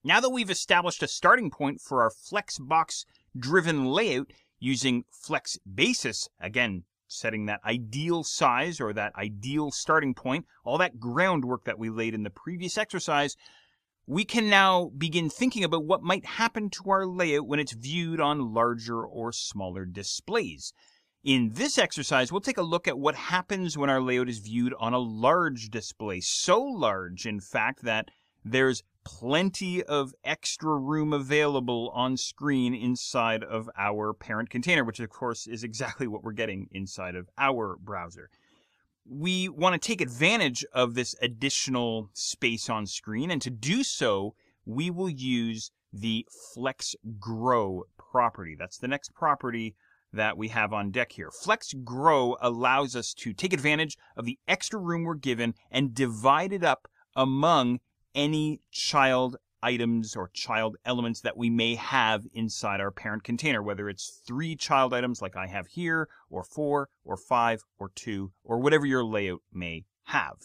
Now that we've established a starting point for our Flexbox driven layout using Flex Basis, again, setting that ideal size or that ideal starting point, all that groundwork that we laid in the previous exercise, we can now begin thinking about what might happen to our layout when it's viewed on larger or smaller displays. In this exercise, we'll take a look at what happens when our layout is viewed on a large display. So large, in fact, that there's plenty of extra room available on screen inside of our parent container, which of course is exactly what we're getting inside of our browser. We want to take advantage of this additional space on screen, and to do so, we will use the Flex Grow property. That's the next property that we have on deck here. Flex Grow allows us to take advantage of the extra room we're given and divide it up among any child items or child elements that we may have inside our parent container, whether it's 3 child items like I have here, or 4, or 5, or 2, or whatever your layout may have.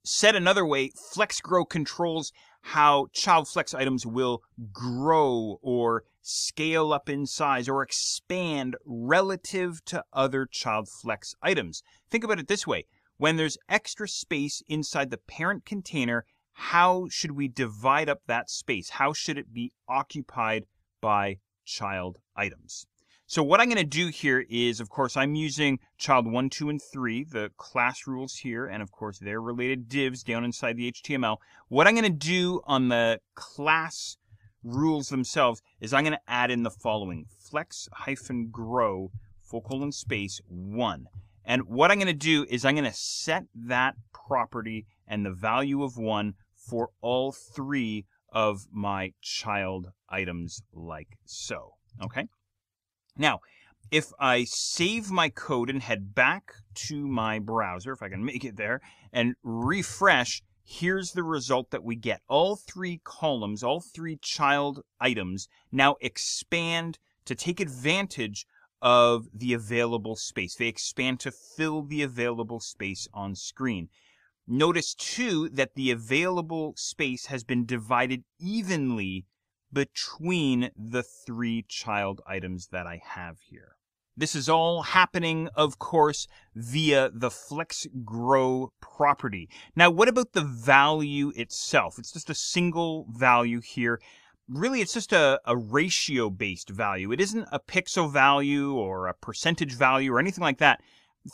Said another way, Flex Grow controls how child flex items will grow or scale up in size or expand relative to other child flex items. Think about it this way. When there's extra space inside the parent container, how should we divide up that space? How should it be occupied by child items? So what I'm going to do here is, of course, I'm using child 1, 2, and 3, the class rules here, and of course their related divs down inside the HTML. What I'm going to do on the class rules themselves is I'm going to add in the following: flex-grow, :space 1. And what I'm going to do is I'm going to set that property and the value of 1 for all 3 of my child items like so. Okay? Now, if I save my code and head back to my browser, if I can make it there, and refresh, here's the result that we get. All 3 columns, all 3 child items now expand to take advantage of the available space. They expand to fill the available space on screen. Notice, too, that the available space has been divided evenly between the 3 child items that I have here. This is all happening, of course, via the Flex Grow property. Now, what about the value itself? It's just a single value here. Really, it's just a ratio-based value. It isn't a pixel value or a percentage value or anything like that.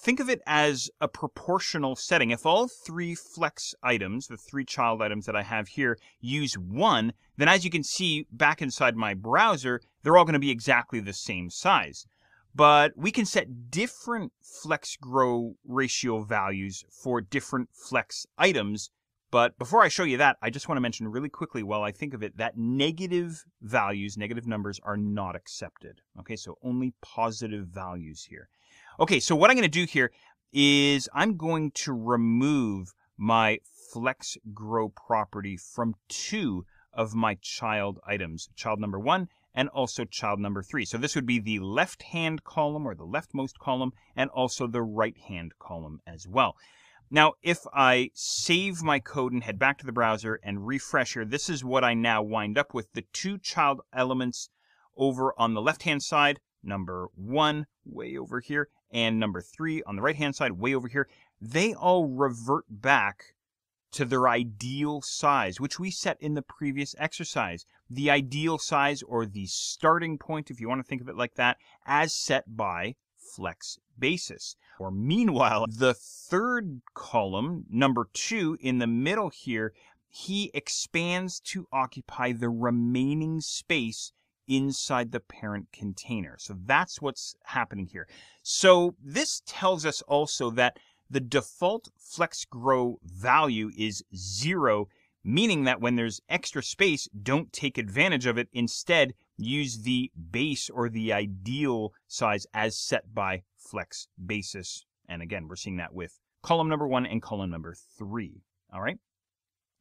Think of it as a proportional setting. If all 3 flex items, the 3 child items that I have here, use 1, then as you can see back inside my browser, they're all going to be exactly the same size. But we can set different Flex Grow ratio values for different flex items. But before I show you that, I just want to mention really quickly while I think of it that negative values, negative numbers, are not accepted. Okay, so only positive values here. Okay, so what I'm going to do here is I'm going to remove my Flex Grow property from 2 of my child items, child number 1 and also child number 3. So this would be the left-hand column or the leftmost column and also the right-hand column as well. Now, if I save my code and head back to the browser and refresh here, this is what I now wind up with. The 2 child elements over on the left-hand side, number 1 way over here, and number 3 on the right-hand side way over here, they all revert back to their ideal size, which we set in the previous exercise. The ideal size, or the starting point, if you want to think of it like that, as set by Flex Basis. Or meanwhile, the 3rd column, number 2 in the middle here, he expands to occupy the remaining space inside the parent container. So that's what's happening here. So this tells us also that the default Flex Grow value is 0, meaning that when there's extra space, don't take advantage of it. Instead, use the base or the ideal size as set by Flex Basis. And again, we're seeing that with column number 1 and column number 3. All right?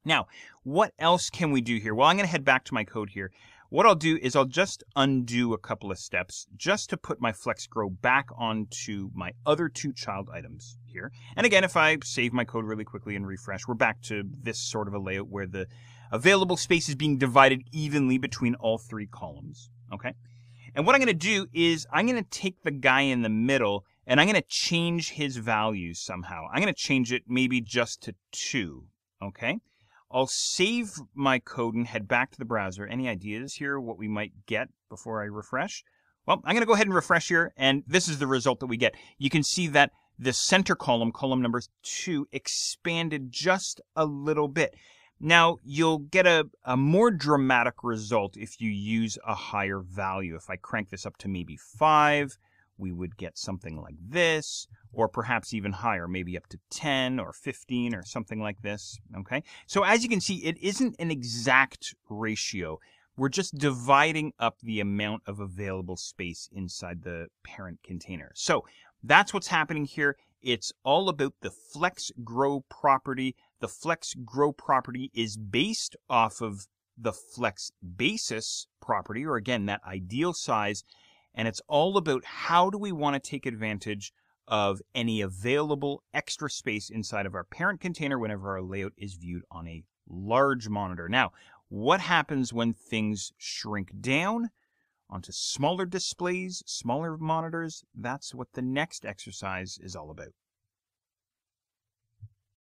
Now, what else can we do here? Well, I'm going to head back to my code here. What I'll do is I'll just undo a couple of steps just to put my Flex Grow back onto my other 2 child items here. And again, if I save my code really quickly and refresh, we're back to this sort of a layout where the available space is being divided evenly between all three columns. Okay? And what I'm going to do is I'm going to take the guy in the middle and I'm going to change his values somehow. I'm going to change it maybe just to 2. Okay? I'll save my code and head back to the browser. Any ideas here what we might get before I refresh? Well, I'm going to go ahead and refresh here, and this is the result that we get. You can see that the center column, column number 2, expanded just a little bit. Now, you'll get a more dramatic result if you use a higher value. If I crank this up to maybe 5, we would get something like this, or perhaps even higher, maybe up to 10 or 15 or something like this. Okay? So as you can see, it isn't an exact ratio. We're just dividing up the amount of available space inside the parent container. So that's what's happening here. It's all about the flex grow property. The flex grow property is based off of the flex basis property, or again, that ideal size. And it's all about how do we want to take advantage of any available extra space inside of our parent container whenever our layout is viewed on a large monitor. Now, what happens when things shrink down onto smaller displays, smaller monitors? That's what the next exercise is all about.